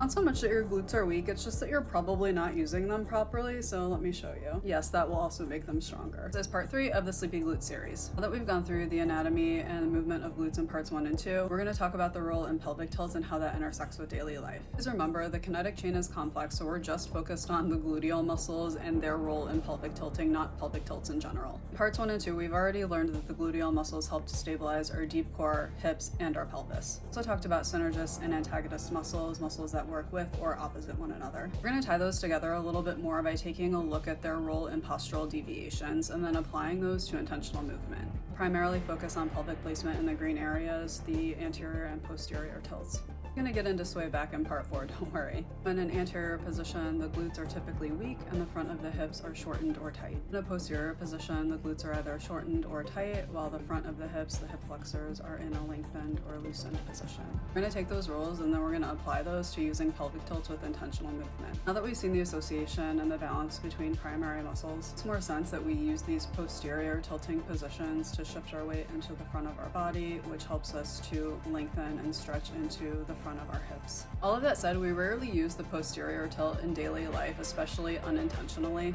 Not so much that your glutes are weak, it's just that you're probably not using them properly, so let me show you. Yes, that will also make them stronger. This is part 3 of the Sleepy Glute series. Now that we've gone through the anatomy and the movement of glutes in parts 1 and 2, we're going to talk about the role in pelvic tilt and how that intersects with daily life. Please remember, the kinetic chain is complex, so we're just focused on the gluteal muscles and their role in pelvic tilting, not pelvic tilts in general. In parts 1 and 2, we've already learned that the gluteal muscles help to stabilize our deep core, hips, and our pelvis. Also talked about synergist and antagonist muscles, muscles that work with or opposite one another. We're going to tie those together a little bit more by taking a look at their role in postural deviations and then applying those to intentional movement. Primarily focus on pelvic placement in the green areas, the anterior and posterior tilts. I'm going to get into sway back in part 4, don't worry. In an anterior position, the glutes are typically weak and the front of the hips are shortened or tight. In a posterior position, the glutes are either shortened or tight, while the front of the hips, the hip flexors, are in a lengthened or loosened position. We're going to take those rules and then we're going to apply those to using pelvic tilts with intentional movement. Now that we've seen the association and the balance between primary muscles, it's more sense that we use these posterior tilting positions to shift our weight into the front of our body, which helps us to lengthen and stretch into the front of our hips. All of that said, we rarely use the posterior tilt in daily life, especially unintentionally.